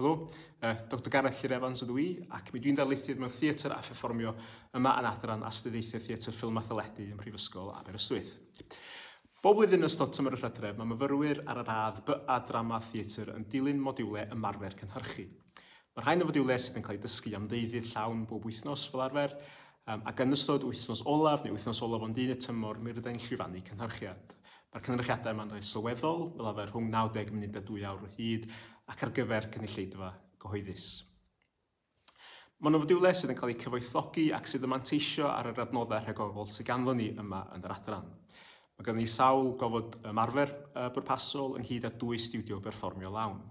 Helo, Dr Gareth Llyr Evans ydw i, ac mi dwi'n darlithydd mewn theatr a pherfformio yma yn adran astudiaethau theatr ffilm a theledu yn Prifysgol Aberystwyth. Bob blwyddyn ystod tymor y Hydref, mae myfyrwyr ar y radd BA Drama Theatr yn dilyn modiwlau ymarfer cynhyrchu. Mae rhain o fodiwlau sydd yn cael ei dysgu am ddeuddydd llawn bob wythnos fel arfer, ac yn ystod wythnos olaf neu wythnos olaf ond un y tymor, mi rydyn ni'n llwyfannu cynhyrchiad. Mae'r cynhyrchiadau yma'n rhoi sylweddol, fel arfer rhwng 90 munud a 2 awr o hyd, ac ar gyfer cynulleidfa gyhoeddus. Mae yna fodiwlau sydd yn cael eu cyfoethogi ac sydd yn manteisio ar yr adnoddau rhagorol sydd ganddo ni yma yn yr adran. Mae gan ni sawl gofod ymarfer bwrpasol ynghyd â 2 stiwdio berfformio lawn.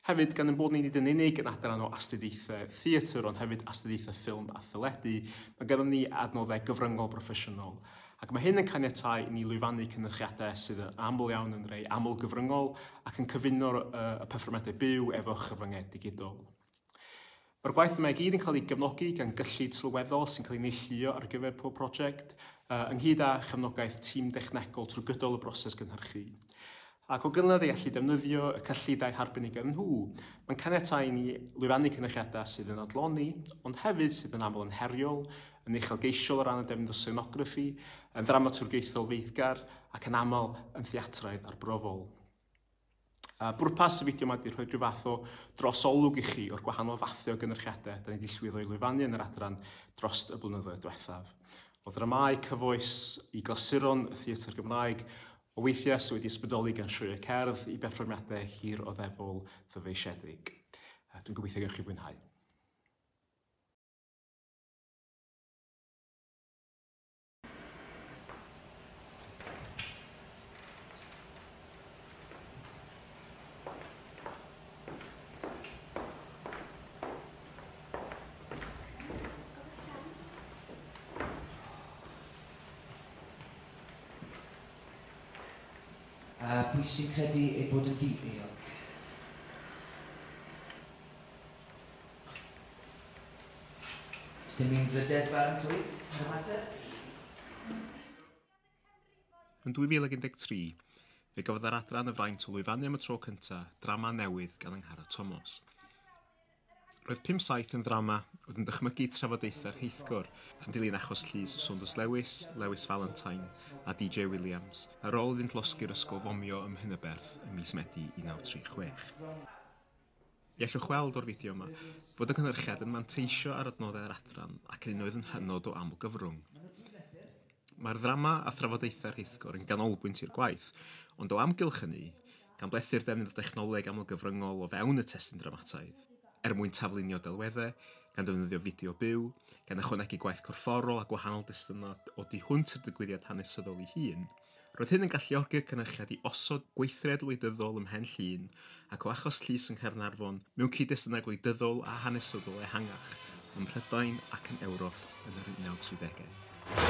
Hefyd, gan yn bod ni'n nid yn unig yn adran o astudiaethau theatr, ond hefyd astudiaethau ffilm a theledu, mae gan ni adnoddau gyfryngol broffesiynol. Ac mae hyn yn caniatáu i ni lwyfannu cynhyrchiadau sydd yn aml iawn yn rhai aml gyfryngol ac yn cyfuno'r y perfformiadau byw efo chyfryngau digidol. Mae'r gwaith yma i gyd yn cael ei gefnogi gan gyllid sylweddol sy'n cael ei neillio ar gyfer pob prosiect, ynghyd â chefnogaeth tîm dechnegol trwy gydol y broses gynhyrchu. Ac o gynnydd ei allu defnyddio y cyllidau harbennig yn nhw, mae'n caniatáu i ni lwyfannu cynhyrchiadau sydd yn adloni, ond hefyd sydd yn aml yn heriol, yn uchelgeisiol o ran y defnydd o scenograffi, yn dramaturgaethol feiddgar ac yn aml yn theatraidd arbrofol. Bwrpas y fideo yma ydy rhoi rhyw fath o drosolwg i chi o'r gwahanol fathau o gynhyrchiadau da ni wedi llwyddo i lwyfannu yn yr adran dros y blynyddoedd diwethaf. O dramâu cyfoes i glasuron y theatr Gymraeg, o weithiau sydd wedi ysbrydoli gan sioeau cerdd i berfformiadau hir o ddefol ddyfeisiedig. Dwi'n gobeithio gewch chi fwynhau. Pwy sy'n credu ei bod yn ddifriog? Sdim un frydedd barn clwydd ar y mater? Yn 2013, fe gafodd yr adran y fraint o lwyfannu am y tro cyntaf drama newydd gan Angharad Thomas. Roedd 5 saith yn ddrama oedd yn dychmygu trafodaethau'r heithgor yn dilyn achos llys Saunders Lewis, Lewis Valentine a DJ Williams, ar ôl iddynt losgu'r ysgol fomio ym Mhrynaberth ym mis Medi 1936. I allwch weld o'r fideo yma fod y cynhyrchiad yn manteisio ar adnoddau'r adran ac yn un oedd yn hynod o amlgyfrwng. Mae'r ddrama a thrafodaethau'r heithgor yn ganolbwynt i'r gwaith, ond o amgylch hynny, gan blethu'r defnydd o dechnoleg amlgyfryngol o fewn y testun dramataidd, mwyn taflunio delweddau, gan defnyddio fideo byw, gan ychwanegu gwaith corfforol a gwahanol destunau o di hwnt i'r digwyddiad hanesyddol ei hun, roedd hyn yn galluogi'r cynhyrchiad i osod gweithred wleidyddol ym Mhen Llŷn ac o achos llys yng Nghaernarfon mewn cyd-destunau gwleidyddol a hanesyddol ehangach ym Mhrydain ac yn Ewrop yn yr 1930au.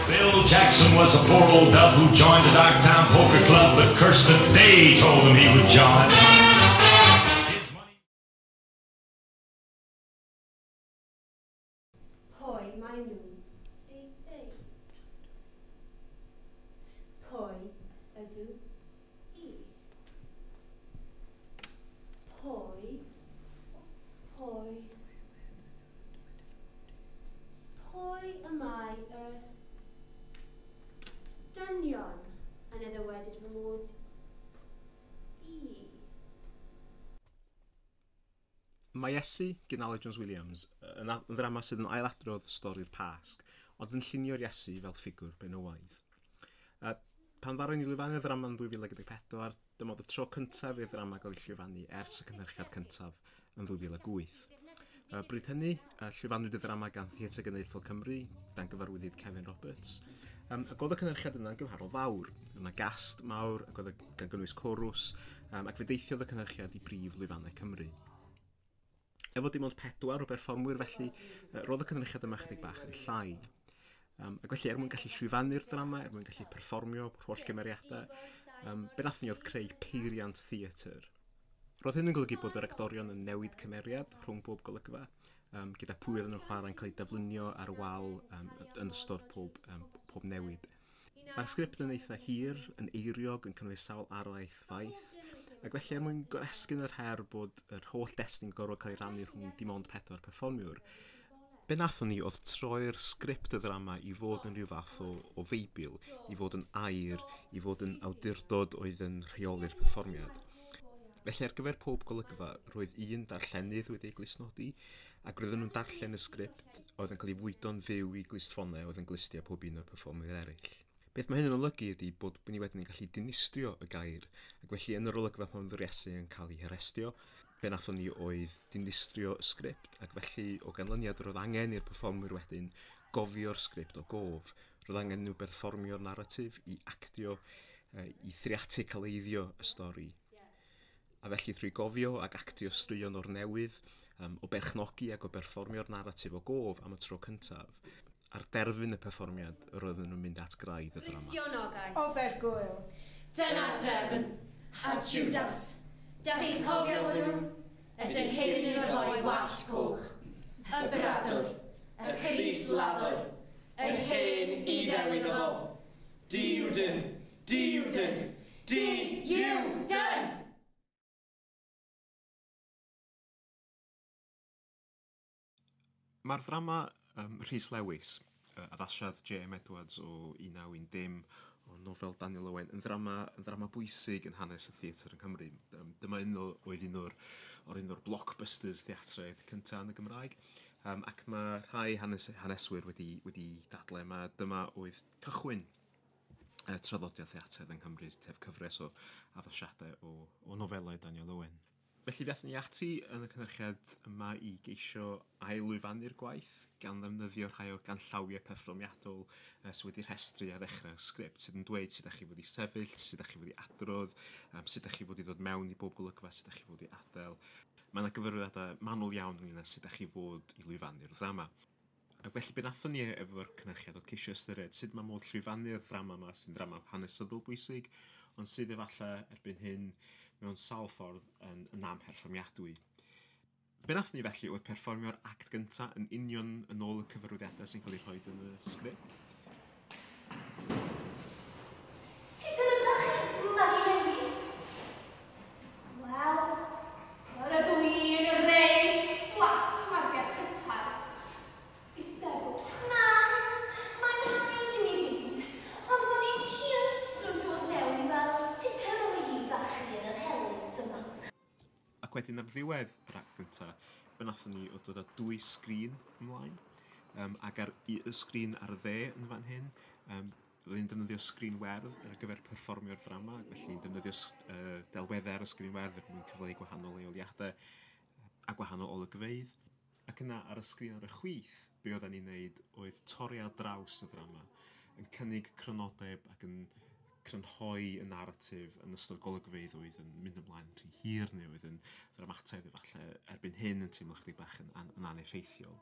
Bill Jackson was a poor old dub who joined the Darktown Poker Club, but cursed that they told him he would join. Pwy mae nhw? Pwy ydw i? Pwy? Pwy y mae y dynion yn eddywedydd fy mod i? Mae Iesu, gan Aled Jones Williams, yn ddrama sydd yn ailadrodd stori'r Pasg, ond yn llunio'r Iesu fel ffigwr benywaidd. Pan ddaron ni lwyfannu'r ddrama yn 2014, dyma oedd y tro cyntaf i'r ddrama gael ei llyfannu ers y cynhyrchiad cyntaf yn 2008. Bryd hynny, llyfannwyd y ddrama gan Theatr Genedlaethol Cymru, dan gyfarwyddyd Kevin Roberts. Ac oedd y cynhyrchiad yna'n gymharol fawr. Yna gast mawr, ac oedd gan gynnwys corws, ac fe deithiodd y cynhyrchiad i brif lwyfannau Cymru. Efo dim ond 4 o berfformwyr felly, roedd y cynhyrchiad yma chydig bach yn llai. Ac felly, mwyn gallu llwyfannu'r ddrama, mwyn gallu perfformio holl gymeriadau, be nath ni oedd creu peiriant theatr. Roedd hyn yn golygu bod yr actorion yn newid cymeriad rhwng bob golygfa, gyda pwy oedd yn y chwarae'n cael ei deflynio ar wal yn ystod pob newid. Mae'r sgript yn eitha hir, yn eiriog, yn cynnwys sawl araith faith, Ac felly er mwyn goresgyn yr her bod yr holl destyn gorfod cael ei rannu rhwng dim ond 4 perfformiwr, be nathon ni oedd troi'r sgript y ddrama i fod yn rhyw fath o feibl, i fod yn air, i fod yn awdurdod oedd yn rheoli'r perfformiad. Felly ar gyfer pob golygfa, roedd un darllenydd wedi ei glusnodi, ac roedden nhw'n darllen y sgript oedd yn cael ei fwydo'n fyw i glustffonau oedd yn glustia pob un o'r perfformwyr eraill. Beth mae hyn yn olygu ydy bod ni wedyn yn gallu dinistrio y gair, ac felly yn yr olygfa pan oedd yr iesu yn cael ei harestio, be nathon ni oedd dinistrio y sgript, ac felly o ganlyniad roedd angen i'r perfformwyr wedyn gofio'r sgript o gof. Roedd angen nhw berfformio'r narratif i actio, i theatricaleiddio y stori. A felly trwy gofio ac actio straeon o'r newydd, o berchnogi ac o berfformio'r narratif o gof am y tro cyntaf, ar derfyn y perfformiad roedden nhw'n mynd at graidd y ddrama. Cristionogaeth. Ofer gwyl. Dyna drefn, a Judas. Da chi'n cofio hwnnw? Ydych hyn iddo rhoi wallt coch. Y bradwr, y Cris lafur, yr hen iddew iddo fo. Diwdyn, diwdyn, Diwdyn! Mae'r ddrama Rhys Lewis, addasiad J.M. Edwards o 1910 o nofel Daniel Owen, yn ddrama bwysig yn hanes y theatr yng Nghymru. Dyma oedd un o'r blockbusters theatraidd cyntaf yn y Gymraeg. Ac mae rhai haneswyr wedi dadlau. Dyma oedd cychwyn traddodiad theatraidd yng Nghymru, sef cyfres o addasiadau o nofelau Daniel Owen. Felly ddaethon ni ati yn y cynhyrchiad yma i geisio ail-lwyfannu'r gwaith gan ddefnyddio rhai o ganllawiau perfformiadol sydd wedi'i rhestru ar ddechrau'r sgript, sydd yn dweud sut ydych chi fod i sefyll, sut ydych chi fod i adrodd, sut ydych chi fod i ddod mewn i bob golygfa, sut ydych chi fod i adael. Mae yna gyfarwyddadau manwl iawn ynglŷn â sut ydych chi fod i lwyfannu'r ddrama. Ac felly be nathon ni efo'r cynhyrchiad oedd ceisio ystyried sut mae modd llwyfannu'r ddrama yma sy'n ddrama hanesyddol bwysig, ond sydd efallai erbyn hyn mewn sawl ffordd yn amherfformiadwy. Be nathon ni felly oedd perfformio'r act gyntaf yn union yn ôl y cyfarwyddiadau sy'n cael ei rhoi yn y sgript. Sut yn ydych chi, Mari Lewis? Wel, rydw i'n reit fflat Margaret Pytars. Eisteddwch. Na, mae'n rhaid i mi fynd, ond bod ni'n just yn dod mewn i weld sut yr wydd a chi yn yr helynt yma. Ac wedyn ar ddiwedd yr act gyntaf, be nathon ni oedd dod â 2 sgrin ymlaen, ac ar y sgrin ar y dde yn fan hyn, roedd ni'n defnyddio sgrin werdd ar gyfer perfformio'r ddrama, ac felly'n defnyddio delweddau ar y sgrin werdd er mwyn cyfleu gwahanol leoliadau a gwahanol olygfeydd. Ac yna ar y sgrin ar y chwith, be oedden ni'n neud oedd torri ar draws y ddrama, yn cynnig crynodeb ac yn crynhoi y narratif yn ystod golygfeydd oedd yn mynd ymlaen rhy hir neu oedd yn ddramataidd efallai erbyn hyn yn teimlo chydig bach yn aneffeithiol.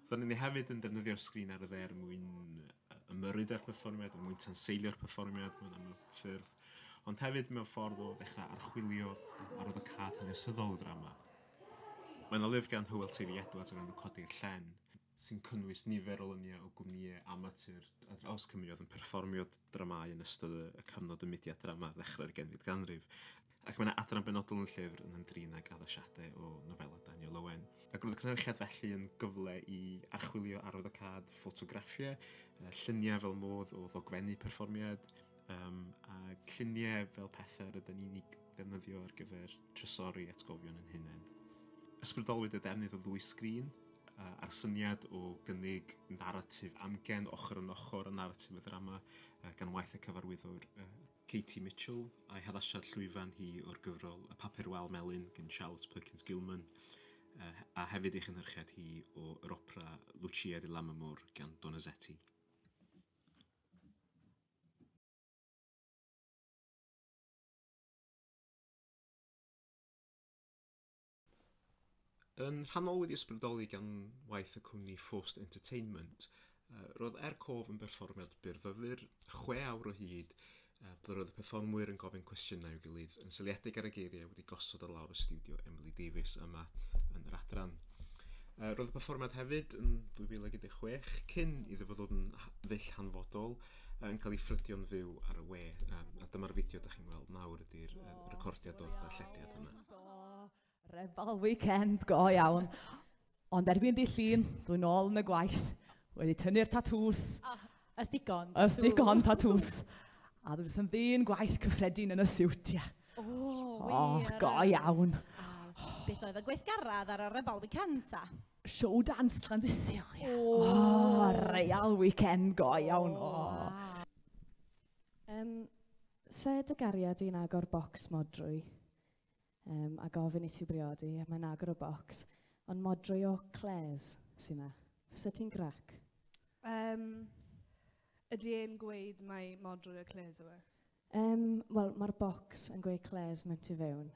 Oedden ni hefyd yn defnyddio'r sgrin ar y dde er mwyn ymyrryd ar perfformiad, er mwyn tanseilio'r perfformiad mewn am ffyrdd, ond hefyd mewn ffordd o ddechrau archwilio arwyddocâd hanesyddol y ddrama. Mae yna lyfr gan Hywel Teifi Edwards o'r enw Codi'r Llen, sy'n cynnwys nifer o lyniau o gwmnïau amatur a draws Cymru oedd yn perfformio dramâu yn ystod y cyfnod y mudiad drama ddechrau'r 19th ganrif. Ac mae yna adran benodol yn y llyfr yn ymdrin ag addasiadau o nofela Daniel Owen. Ac roedd y cynhyrchiad felly yn gyfle i archwilio arwyddocâd ffotograffiau, lluniau fel modd o ddogfennu perfformiad, a lluniau fel pethau rydyn ni'n ei ddefnyddio ar gyfer trysori atgofion yn hunain. Ysbrydolwyd y defnydd o 2 sgrin, a'r syniad o gynnig narratif amgen ochr yn ochr y narratif y ddrama gan waith y cyfarwyddwr Katie Mitchell a'i haddasiad llwyfan hi o'r gyfrol Y Papur Wal Melyn gan Charlotte Perkins Gilman a hefyd ei chynhyrchiad hi o'r opera Lucia di Lammermoor gan Donizetti. Yn rhannol wedi ysbrydoli gan waith y cwmni Forced Entertainment, roedd Cof yn berfformiad byrfyfyr 6 awr o hyd, ble roedd y perfformwyr yn gofyn cwestiynau i'w gilydd yn seiliedig ar y geiriau wedi gosod ar lawr y studio Emily Davies yma yn yr adran. Roedd y perfformiad hefyd yn 2016 cyn iddo fod yn ddull hanfodol, yn cael ei ffrydio'n fyw ar y we. A dyma'r fideo ydych chi'n gweld nawr ydy'r recordiad o'r darllediad yma. Rebel weekend go iawn. Ond erbyn di llun, dwi'n ôl yn y gwaith. Wedi tynnu'r tatws. Ysdigon. Ysdigon tatws. A dwi'n yn ddyn gwaith cyffredin yn y siwtia. Wir. Go iawn. Beth oedd y gweithgarad ar y Rebel weekend ta? Show dance Llandyssil. Real weekend go iawn. Sed y gariad i'n agor bocs modrwy. A gofyn i ti briodi, mae'n agor o bocs. Ond modrwy o cles sy'n na. Fysa ti'n grac? Ydy e'n gweud mai modrwy o cles yw e? Wel, mae'r bocs yn gweud cles mewn tu fewn.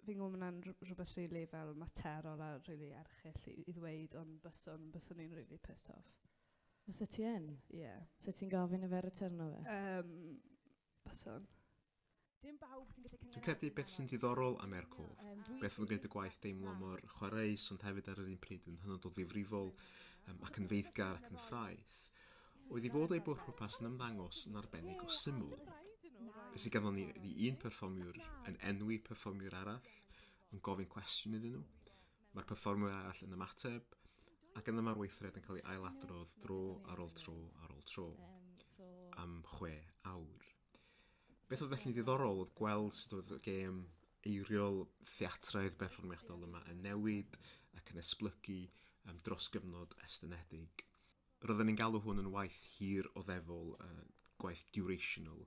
Fi'n gwybod hwnna'n rhywbeth rili fel materol a rili erchill i ddweud, ond byswn i'n rili pissed off. Fysa ti yn? Ie. Fysa ti'n gofyn y fer y terno fe? Byswn. Dwi'n credu beth sy'n diddorol am Ercof, beth oedd yn gwneud y gwaith deimlo mor chwaraeus, ond hefyd ar yr un pryd yn hynod o ddifrifol ac yn feiddgar ac yn ffraith, oedd i fod ei bwrpas yn ymddangos yn arbennig o syml. Beth sy'n ganddo ni un perfformiwr yn enwi perfformiwr arall, yn gofyn cwestiwn iddyn nhw. Mae'r perfformiwr arall yn ymateb, ac yna mae'r weithred yn cael ei ailadrodd dro ar ôl tro ar ôl tro am 6 awr. Beth oedd felly'n ddiddorol oedd gweld sut oedd y gêm eiriol theatraidd berfformiadol yma yn newid ac yn esblygu dros gyfnod estynedig. Roedden ni'n galw hwn yn waith hir o ddefol, gwaith durational,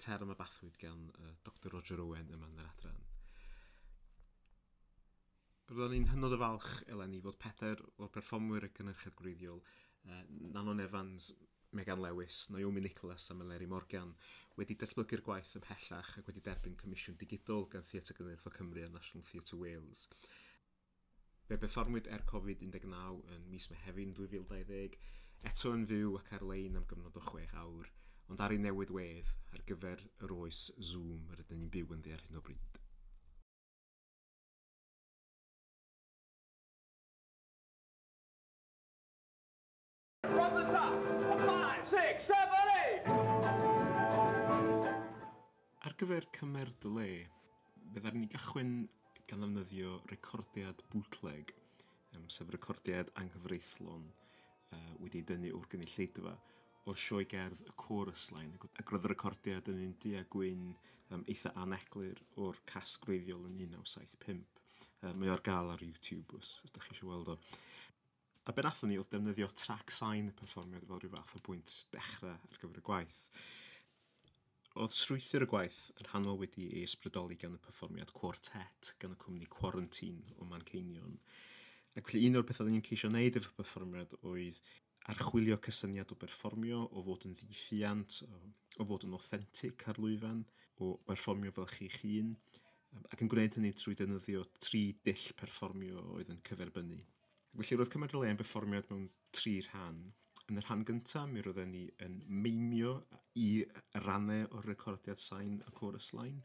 term y bathwyd gan Dr Roger Owen yma yn yr adran. Roedden ni'n hynod o falch eleni fod Peter o'r perfformwyr y gynhyrchiad gwreiddiol, Nanon Evans, Megan Lewis, Naomi Nicholas a Meleri Morgan wedi datblygu'r gwaith ymhellach ac wedi derbyn comisiwn digidol gan Theatr Genedlaethol Cymru a National Theatre Wales. Fe perfformwyd Covid-19 yn mis Mehefin 2020, eto yn fyw ac ar-lein am gyfnod o 6 awr, ond ar ei newid wedd ar gyfer yr oes Zoom yr ydyn ni'n byw yn ar hyn o bryd. From the top, 5, 6, 7, 8! Ar gyfer cymer dy le, byddai'n ni gychwyn gan ddefnyddio recordiad bootleg, sef recordiad anghyfreithlon wedi dynnu o'r gynulleidfa o'r sioe gerdd Y Chorus Line. Ac roedd y recordiad yn un du a gwyn eitha aneglur o'r casg gwreiddiol yn 1975. Mae o'r gael ar YouTube os ydych chi eisiau weld o. A be nathon ni oedd defnyddio track sign y perfformiad fel rhyw fath o bwynt dechrau ar gyfer y gwaith. Oedd strwythur y gwaith yn rhannol wedi ei ysbrydoli gan y perfformiad quartet gan y cwmni Quarantine o Manceinion. Ac felly un o'r pethau ni'n ceisio wneud efo perfformiad oedd archwilio cysyniad o berfformio, o fod yn ddiffiant, o fod yn authentic ar lwyfan, o berfformio fel chi'ch hun, ac yn gwneud hynny trwy defnyddio 3 dull perfformio oedd yn cyferbynnu. Felly roedd cymer dy le yn perfformiad mewn 3 rhan. Yn y rhan gyntaf, mi roedden ni yn meimio i rannau o'r recordiad sain Y Chorus Line.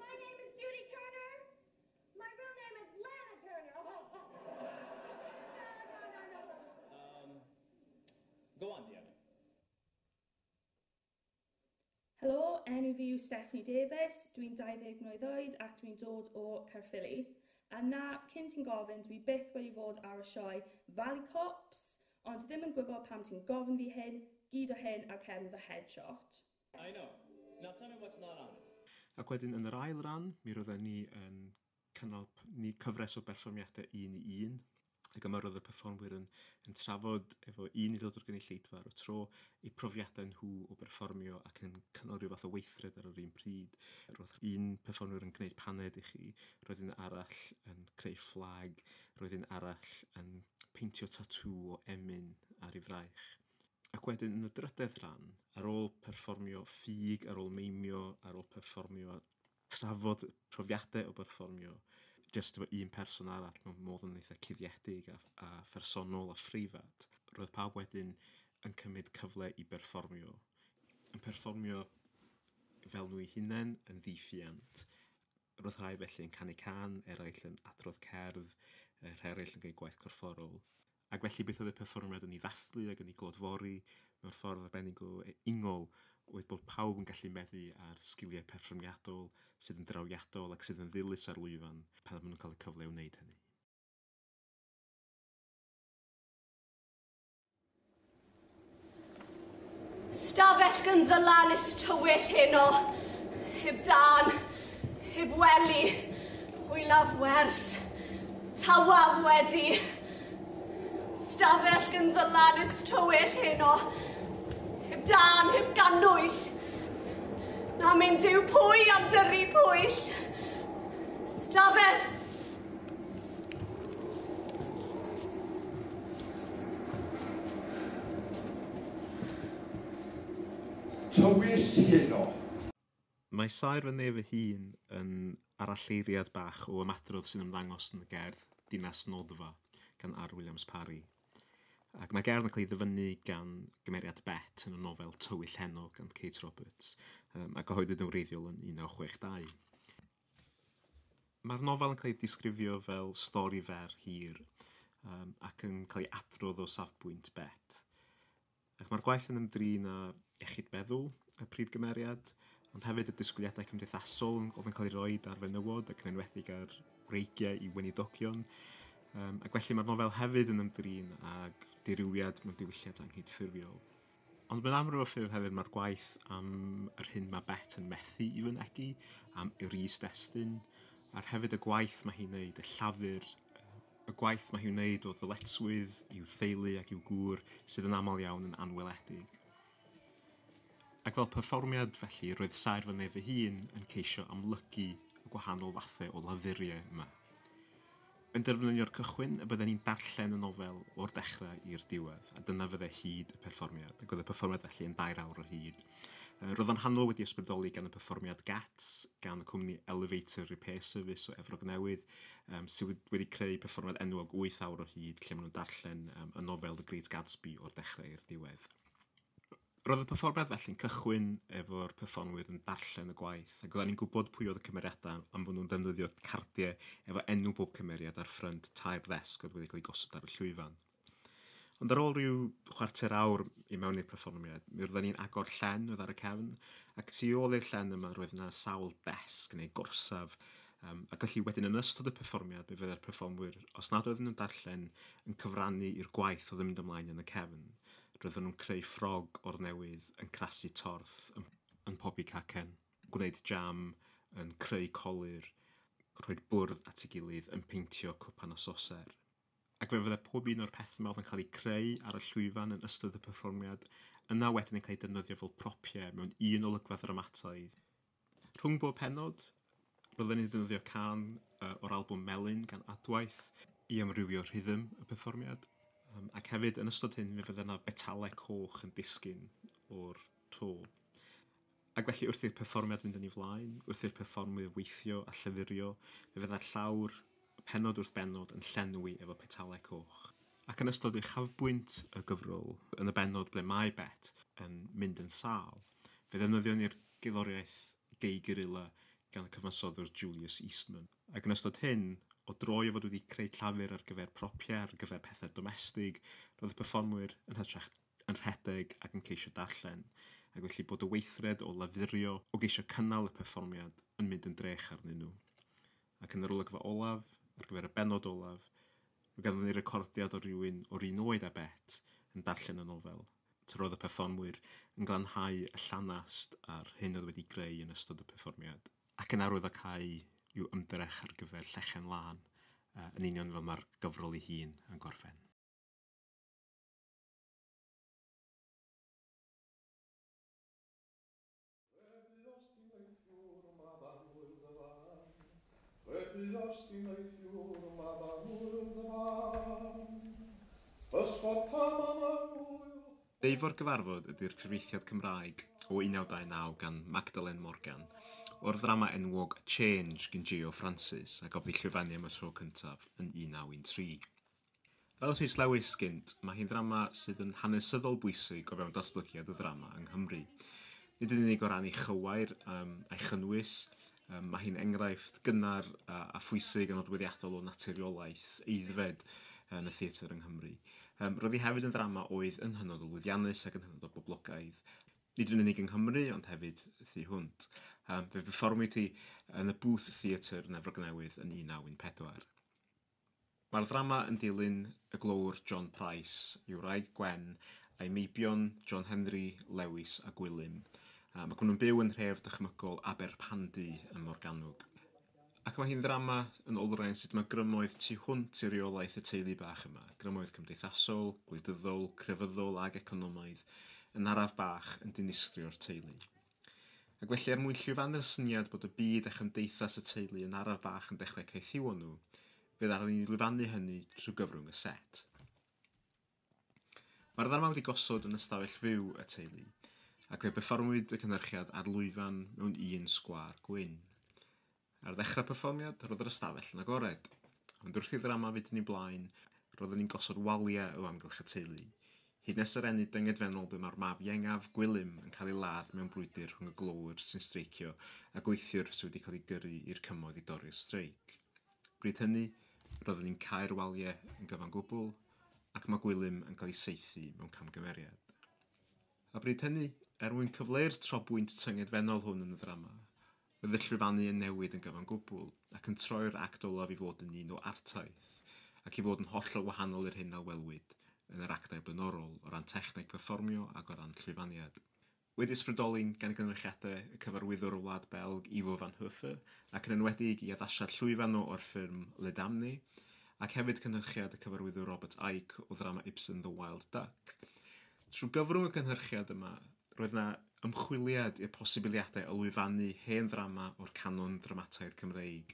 My name is Judy Turner. My real name is Lana Turner. No. Go on, Deanna. Helo, enw fi yw Stephanie Davies, dwi'n 20 mlwydd oed ac dwi'n dod o Caerphilly. A na, cyn ti'n gofyn, dwi byth wedi fod ar y sioe Valley Cops, ond ddim yn gwybod pam ti'n gofyn fi hyn, gyd o hyn ar cefn fy headshot. I know. Now tell me what's not on it. Ac wedyn yn yr ail ran, mi roedden ni yn cynnal cyfres o berfformiadau 1 i 1. Ac yma roedd y perfformwyr yn trafod efo un i ddod o'r gynulleidfa ar y tro eu profiadau nhw o berfformio ac yn cynnal rhyw fath o weithred ar yr un pryd. Roedd un perfformwyr yn gwneud paned i chi, roedd un arall yn creu fflag, roedd un arall yn peintio tatŵ o emyn ar ei fraich. Ac wedyn yn y drydedd ran, ar ôl perfformio ffug, ar ôl meimio, ar ôl perfformio, trafod profiadau o berfformio, jyst efo un person arall mewn modd yn eitha cuddiedig a phersonol a ffreifat. Roedd pawb wedyn yn cymryd cyfle i berfformio. Yn perfformio fel nhw eu hunain yn ddiffiant. Roedd rhai felly yn canu can, eraill yn adrodd cerdd, rhai eraill yn cael gwaith corfforol. Ac felly beth oedd y perfformiad yn ei ddathlu ac yn ei glodfori mewn ffordd arbennig o ungol oedd bod pawb yn gallu meddu ar sgiliau perfformiadol sydd yn drawiadol ac sydd yn ddilys ar lwyfan pan maen nhw'n cael y cyfle i wneud hynny. Stafell gan ddylan ys tywyll heno, heb dan, heb weli, hwylaf wers, tawaf wedi. Stafell gan ddylan ys tywyll heno, heb dan, heb ganwyll, na mynd yw pwy am dyrru pwyll. Stafell. Tywyll heno. Mae Saer fy nef y hun yn aralleiriad bach o ymadrodd sy'n ymddangos yn y gerdd Dinas Noddfa gan R. Williams Parry. Ac mae gerdd yn cael ei ddyfynnu gan gymeriad Bet yn y nofel Tywyll Heno gan Kate Roberts, a gyhoeddwyd yn wreiddiol yn 1962. Mae'r nofel yn cael ei disgrifio fel stori fer hir ac yn cael ei adrodd o safbwynt Bet. Ac mae'r gwaith yn ymdrin â iechyd feddwl y prif gymeriad, ond hefyd y disgwyliadau cymdeithasol oedd yn cael ei roi ar fenywod ac yn enwedig ar reigiau i weinidogion. Ac felly mae'r nofel hefyd yn ymdrin ag dirywiad mewn diwylliant anghydffurfiol. Ond mewn amryw o ffyrdd hefyd mae'r gwaith am yr hyn mae Bet yn methu i fynegu, am yr is-destun, a'r hefyd y gwaith mae hi'n wneud, y llafur, y gwaith mae hi'n wneud o ddyletswydd i'w theulu ac i'w gŵr sydd yn aml iawn yn anweledig. Ac fel perfformiad felly, roedd Saer fy nef ei hun yn ceisio amlygu y gwahanol fathau o lafuriau yma. Yn derfynio'r cychwyn, y byddwn ni'n darllen y nofel o'r dechrau i'r diwedd, a dyna fyddai hyd y perfformiad, ac oedd y perfformiad felly yn 2 awr o hyd. Roedd yn hanol wedi ysbrydoli gan y perfformiad GATS, gan y cwmni Elevator Repair Service o Efrog Newydd, sydd wedi creu perfformiad enwog 8 awr o hyd, lle maen nhw'n darllen y nofel The Great Gatsby o'r dechrau i'r diwedd. Roedd y perfformiad felly'n cychwyn efo'r perfformwyr yn darllen y gwaith, ac oedden ni'n gwybod pwy oedd y cymeriadau am bod nhw'n defnyddio cardiau efo enw bob cymeriad ar ffrynt tair ddesg oedd wedi cael ei gosod ar y llwyfan. Ond ar ôl rhyw 1/4 awr i mewn i'r perfformiad, mi roedden ni'n agor llen oedd ar y cefn, ac tu ôl i'r llen yma roedd yna sawl desg neu gorsaf, ac felly wedyn yn ystod y perfformiad, fe fydde'r perfformwyr, os nad oedden nhw'n darllen, yn cyfrannu i'r gwaith oedd yn mynd ymlaen yn y cefn. Roedden nhw'n creu ffrog o'r newydd, yn crasu torth, yn pobi cacen, gwneud jam, yn creu colir, rhoi bwrdd at ei gilydd, yn peintio cwpan o soser. Ac fe fydde pob un o'r pethau yma oedd yn cael ei creu ar y llwyfan yn ystod y perfformiad, yna wedyn yn cael ei defnyddio fel propiau mewn un olygfa ddramataidd. Rhwng bob penod, roedden ni'n defnyddio can o'r albwm Melyn gan Adwaith i amrywio rhythm y perfformiad. Ac hefyd, yn ystod hyn, fe fydde yna betalau coch yn disgyn o'r to. Ac felly wrth i'r perfformiad fynd yn ei flaen, wrth i'r perfformwyr weithio a llyfurio, fe fydde'r llawr penod wrth benod yn llenwi efo petalau coch. Ac yn ystod uchafbwynt y gyfrol, yn y benod ble mae Bet yn mynd yn sâl, fe ddefnyddio ni'r gerddoriaeth Gay Gorilla gan y cyfansoddwr Julius Eastman. Ac yn ystod hyn, o droi o fod wedi creu llafur ar gyfer propiau, ar gyfer pethau domestig, roedd y perfformwyr yn rhedeg ac yn ceisio darllen, ac felly bod y weithred o lafurio o geisio cynnal y perfformiad yn mynd yn drech arnyn nhw. Ac yn yr olygfa olaf, ar gyfer y benod olaf, fe ganddo ni recordiad o rywun o'r un oed â Bet yn darllen y nofel. Roedd y perfformwyr yn glanhau y llanast ar hyn oedd wedi greu yn ystod y perfformiad, ac yn arwyddocau i'w ymdrech ar gyfer llechen lan, yn union fel mae'r gyfrol ei hun yn gorffen. Deifo'r gyfarfod ydy'r cyfreithiad Cymraeg o 1929 gan Magdalen Morgan, o'r ddrama enwog Change gan Geo Francis ac oedd ei llyfennu am y tro cyntaf yn 1913. Fel Rhys Lewis gynt, mae hi'n ddrama sydd yn hanesyddol bwysig o fewn datblygiad y ddrama yng Nghymru. Nid yn unig o ran ei chywair a'i chynnwys, Mae hi'n enghraifft gynnar a phwysig yn nodweddiadol o naturiolaeth eiddfed yn y theatr yng Nghymru. Roedd hi hefyd yn ddrama oedd yn hynod o lwyddiannus ac yn hynod o boblogaidd. Nid yn unig yng Nghymru, ond hefyd thu hwnt. Fe perfformwyd hi yn y booth theatr Nefrog Newydd yn 1914. Mae'r ddrama yn dilyn y glôwr John Price, i'w wraig Gwen, a'i meibion John Henry, Lewis a Gwilym, ac maen nhw'n byw yn nhref dychmygol Aberpandy ym Morgannwg. Ac mae hi'n ddrama yn olrhain sut mae grymoedd tu hwnt i reolaeth y teulu bach yma, grymoedd cymdeithasol, gwleidyddol, crefyddol ag economaidd, yn araf bach yn dinistrio'r teulu. Ac felly er mwyn llwyfannu'r syniad bod y byd a chymdeithas y teulu yn araf bach yn dechrau caethiwo nhw, fydd ar ni lwyfannu hynny trwy gyfrwng y set. Mae'r ddrama wedi gosod yn ystafell fyw y teulu, ac fe perfformwyd y cynhyrchiad ar lwyfan mewn un sgwâr gwyn. Ar ddechrau perfformiad, roedd yr ystafell yn agored, ond wrth i'r ddrama fynd yn ei blaen, roedden ni'n gosod waliau o amgylch y teulu, hyd nes yr enid dyngedfennol ble mae'r mab iengaf Gwilym yn cael ei ladd mewn brwydr rhwng y glôwyr sy'n streicio a gweithiwr sydd wedi cael ei gyrru i'r cymoedd i dorri'r streic. Bryd hynny, roedden ni'n cael waliau yn gyfan gwbl, ac mae Gwilym yn cael ei saethu mewn camgymeriad. A bryd hynny, er mwyn cyfleu'r trobwynt tyngedfennol hwn yn y ddrama, roedd y llwyfannu yn newid yn gyfan gwbl ac yn troi'r act olaf i fod yn un o artaith ac i fod yn hollol wahanol i'r hyn a welwyd yn yr actau blaenorol o ran techneg perfformio ac o ran llwyfaniad. Wedi ysbrydoli'n gan y gynrychiadau y cyfarwyddwr o Wlad Belg Ivo van Huffe ac yn enwedig i addasiad llwyfan o'r ffilm Le Damné ac hefyd cynhyrchiad y cyfarwyddwr Robert Icke o ddrama Ibsen The Wild Duck. Trwy gyfrwng y cynhyrchiad yma, roedd yna ymchwiliad i'r posibiliadau o lwyfannu hen ddrama o'r canon dramataidd Cymreig,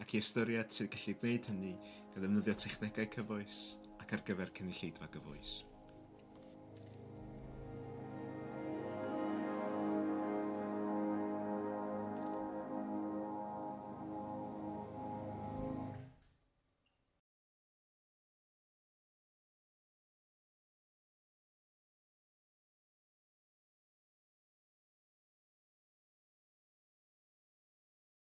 ac i ystyried sydd gallu gwneud hynny gan ddefnyddio technegau cyfoes ac ar gyfer cynulleidfa gyfoes.